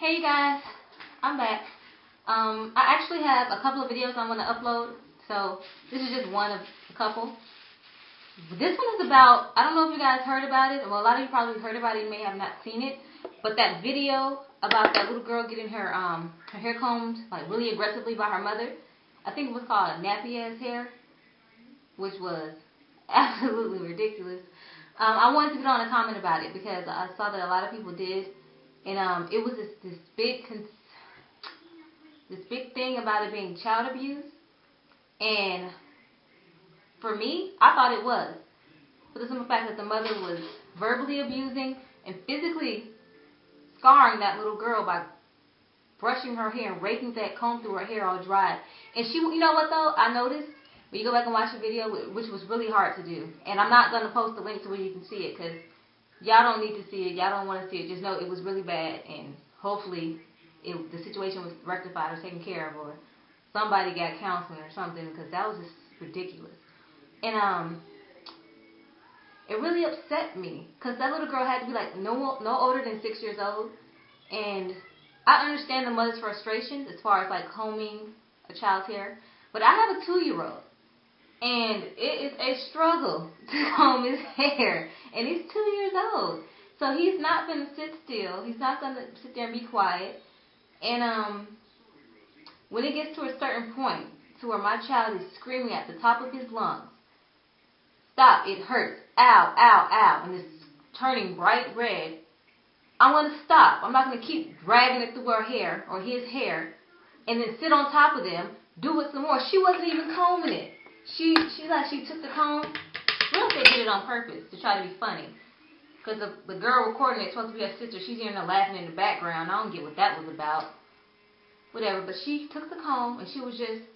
Hey guys, I'm back. I actually have a couple of videos I'm going to upload, so this is just one of a couple. This one is about, I don't know if you guys heard about it, well a lot of you probably heard about it, you may have not seen it, but that video about that little girl getting her hair combed like really aggressively by her mother, I think it was called Nappy Ass Hair, which was absolutely ridiculous. I wanted to get on a comment about it because I saw that a lot of people did. And it was this big thing about it being child abuse. And for me, I thought it was. For the simple fact that the mother was verbally abusing and physically scarring that little girl by brushing her hair and raking that comb through her hair all dry. And she, you know what though, I noticed, when you go back and watch the video, which was really hard to do. And I'm not going to post the link to where you can see it because y'all don't need to see it. Y'all don't want to see it. Just know it was really bad, and hopefully the situation was rectified or taken care of, or somebody got counseling or something, because that was just ridiculous. And it really upset me because that little girl had to be like no older than 6 years old. And I understand the mother's frustrations as far as like combing a child's hair, but I have a 2-year-old. And it is a struggle to comb his hair. And he's 2 years old. So he's not going to sit still. He's not going to sit there and be quiet. And when it gets to a certain point to where my child is screaming at the top of his lungs, stop, it hurts, ow, ow, ow, and it's turning bright red, I'm going to stop. I'm not going to keep dragging it through her hair or his hair and then sit on top of them, do it some more. She wasn't even combing it. She took the comb. Well, they did it on purpose to try to be funny. Because the girl recording it, supposed to be her sister, she's hearing her laughing in the background. I don't get what that was about. Whatever. But she took the comb and she was just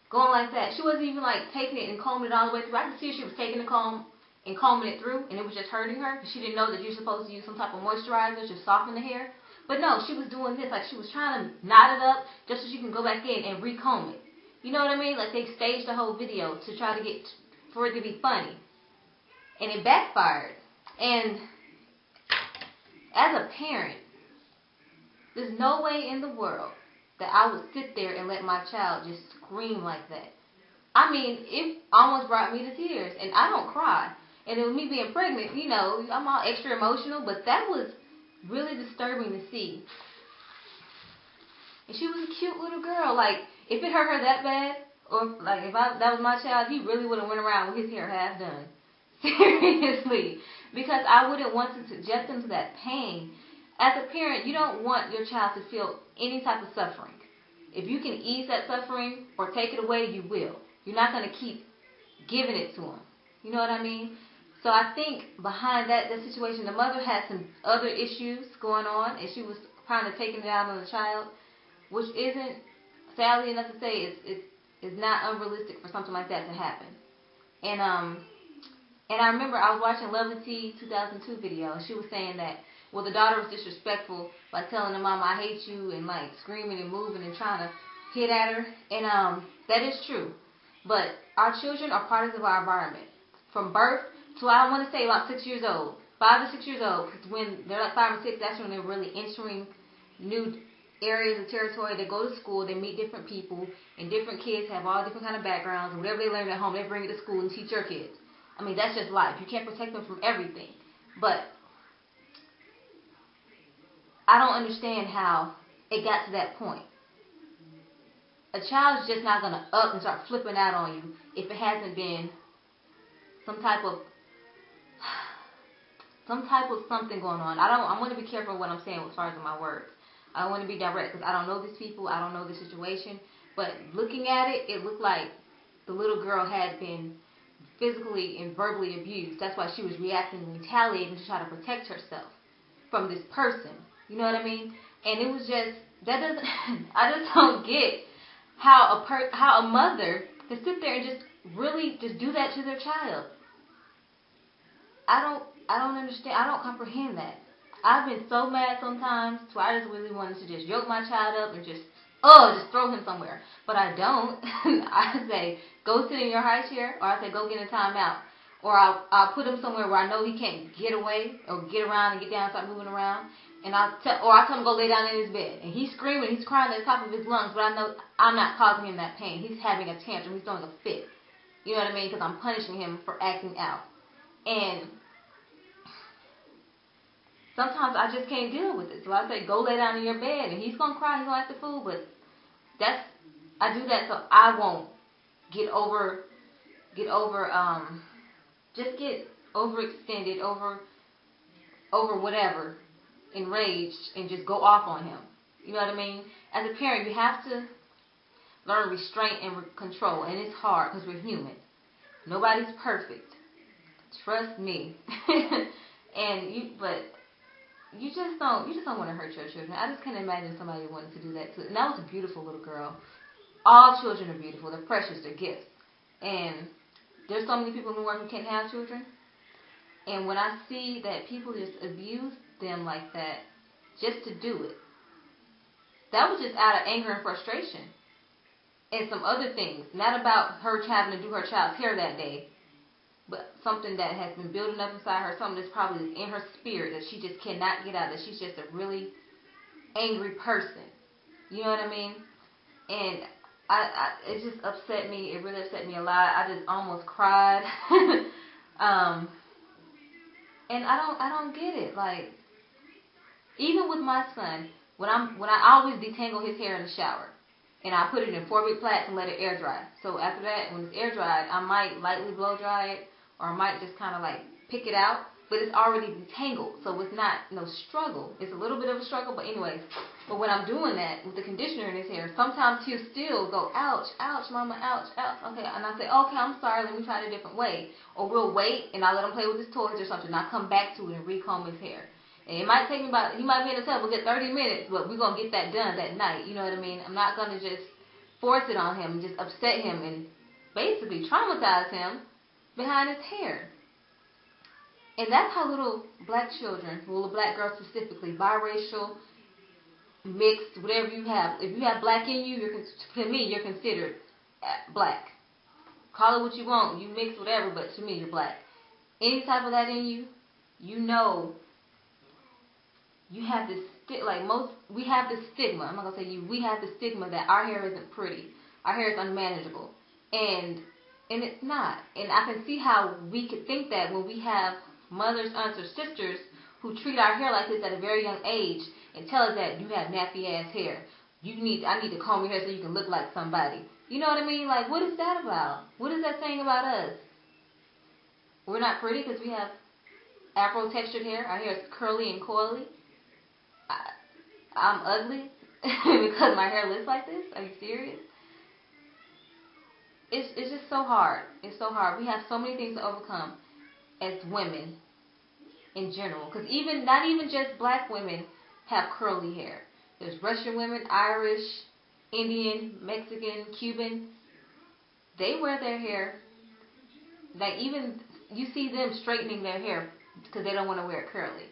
going like that. She wasn't even like taking it and combing it all the way through. I could see she was taking the comb and combing it through, and it was just hurting her. She didn't know that you're supposed to use some type of moisturizer to soften the hair. But no, she was doing this. Like she was trying to knot it up just so she can go back in and recomb it. You know what I mean? Like they staged the whole video to try to get for it to be funny. And it backfired. And as a parent, there's no way in the world that I would sit there and let my child just scream like that. I mean, it almost brought me to tears. And I don't cry. And it was me being pregnant, you know, I'm all extra emotional, but that was really disturbing to see. And she was a cute little girl. Like, if it hurt her that bad, or like if that was my child, he really would have went around with his hair half done. Seriously. Because I wouldn't want to subject them to that pain. As a parent, you don't want your child to feel any type of suffering. If you can ease that suffering or take it away, you will. You're not going to keep giving it to them. You know what I mean? So I think behind that situation, the mother had some other issues going on, and she was kind of taking it out on the child, which isn't, sadly enough to say, it's not unrealistic for something like that to happen. And I remember I was watching Lovely T 2002 video, and she was saying that, well, the daughter was disrespectful by telling the mom, I hate you, and like screaming and moving and trying to hit at her. And that is true. But our children are products of our environment. From birth to, I want to say, about 6 years old. 5 to 6 years old, because when they're like 5 or 6, that's when they're really entering new areas of territory. They go to school, they meet different people, and different kids have all different kind of backgrounds, and whatever they learn at home, they bring it to school and teach your kids. I mean, that's just life. You can't protect them from everything. But I don't understand how it got to that point. A child's just not going to up and start flipping out on you if it hasn't been some type of something going on. I want to be careful what I'm saying as far as my words. I want to be direct because I don't know these people. I don't know the situation. But looking at it, it looked like the little girl had been physically and verbally abused. That's why she was reacting and retaliating to try to protect herself from this person. You know what I mean? And it was just, that doesn't, I just don't get how a mother can sit there and just really just do that to their child. I don't understand. I don't comprehend that. I've been so mad sometimes, so I just really wanted to just yoke my child up and just throw him somewhere. But I don't. I say, go sit in your high chair, or I say, go get in a timeout. Or I'll put him somewhere where I know he can't get away or get around and get down and start moving around. and I tell him to go lay down in his bed, and he's screaming, he's crying at the top of his lungs, but I know I'm not causing him that pain. He's having a tantrum, he's throwing a fit. You know what I mean? Because I'm punishing him for acting out. And sometimes I just can't deal with it. So I say, go lay down in your bed, and he's gonna cry, he's gonna act the fool, but I do that so I won't get overextended, over whatever, enraged, and just go off on him. You know what I mean? As a parent, you have to learn restraint and control, and it's hard because we're human. Nobody's perfect. Trust me. But you just don't want to hurt your children. I just can't imagine somebody wanting to do that too. And that was a beautiful little girl. All children are beautiful. They're precious. They're gifts. And there's so many people in the world who can't have children. And when I see that people just abuse them like that just to do it, that was just out of anger and frustration. And some other things. Not about her having to do her child's hair that day, but something that has been building up inside her, something that's probably in her spirit that she just cannot get out, that she's just a really angry person. You know what I mean? And it just upset me. It really upset me a lot. I just almost cried. And I don't get it. Like, even with my son, when I always detangle his hair in the shower, and I put it in 4 big plaits and let it air dry. So after that, when it's air dried, I might lightly blow dry it, or I might just kind of like pick it out, but it's already detangled, so it's not no struggle. It's a little bit of a struggle, but anyways. But when I'm doing that with the conditioner in his hair, sometimes he'll still go, ouch, ouch, mama, ouch, ouch. Okay, and I say, okay, I'm sorry, let me try it a different way. Or we'll wait, and I'll let him play with his toys or something, and I'll come back to it and recomb his hair. And it might take me he might be in the tub, we'll get 30 minutes, but we're going to get that done that night. You know what I mean? I'm not going to just force it on him, just upset him, and basically traumatize him behind his hair. And that's how little black children, little black girls specifically, biracial, mixed, whatever you have. If you have black in you, to me, you're considered black. Call it what you want. You mix whatever, but to me, you're black. Any type of that in you, you know, you have this, we have this stigma. I'm not going to say you. We have the stigma that our hair isn't pretty. Our hair is unmanageable. And it's not. And I can see how we could think that when we have mothers, aunts, or sisters who treat our hair like this at a very young age and tell us that you have nappy ass hair. I need to comb your hair so you can look like somebody. You know what I mean? Like, what is that about? What is that saying about us? We're not pretty because we have afro textured hair. Our hair is curly and coily. I'm ugly because my hair looks like this? Are you serious? It's just so hard. It's so hard. We have so many things to overcome as women in general. Because not even just black women have curly hair. There's Russian women, Irish, Indian, Mexican, Cuban. They wear their hair. Like, even you see them straightening their hair because they don't want to wear it curly.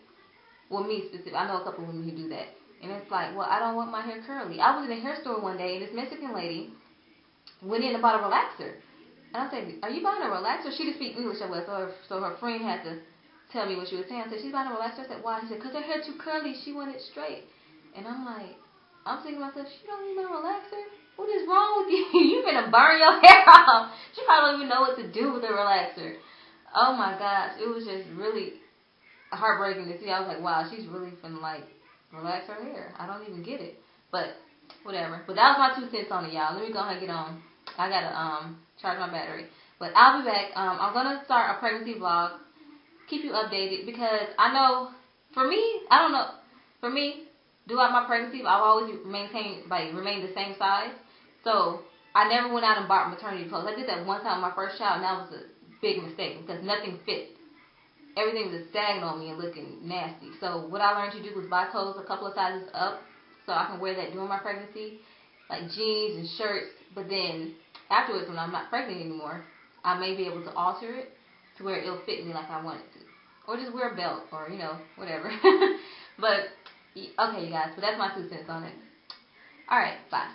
Well, me specifically, I know a couple of women who do that. And it's like, well, I don't want my hair curly. I was in a hair store one day, and this Mexican lady went in and bought a relaxer. And I said, are you buying a relaxer? She didn't speak English that well, so her friend had to tell me what she was saying. I said, she's buying a relaxer? I said, why? She said, because her hair too curly. She wanted it straight. And I'm like, I'm thinking to myself, she don't even want a relaxer? What is wrong with you? You're going to burn your hair off. She probably don't even know what to do with a relaxer. Oh, my gosh. It was just really heartbreaking to see. I was like, wow, she's really finna, like, relax her hair. I don't even get it. But whatever. But that was my 2 cents on it, y'all. Let me go ahead and get on. I got to charge my battery. But I'll be back. I'm going to start a pregnancy vlog. Keep you updated because I know, for me, I don't know. For me, throughout my pregnancy, I've always remained the same size. So I never went out and bought maternity clothes. I did that one time with my first child, and that was a big mistake because nothing fit. Everything was sagging on me and looking nasty. So what I learned to do was buy clothes a couple of sizes up so I can wear that during my pregnancy, like jeans and shirts. But then afterwards, when I'm not pregnant anymore, I may be able to alter it to where it'll fit me like I want it to. Or just wear a belt or, you know, whatever. But, okay, you guys. So that's my 2 cents on it. All right, bye.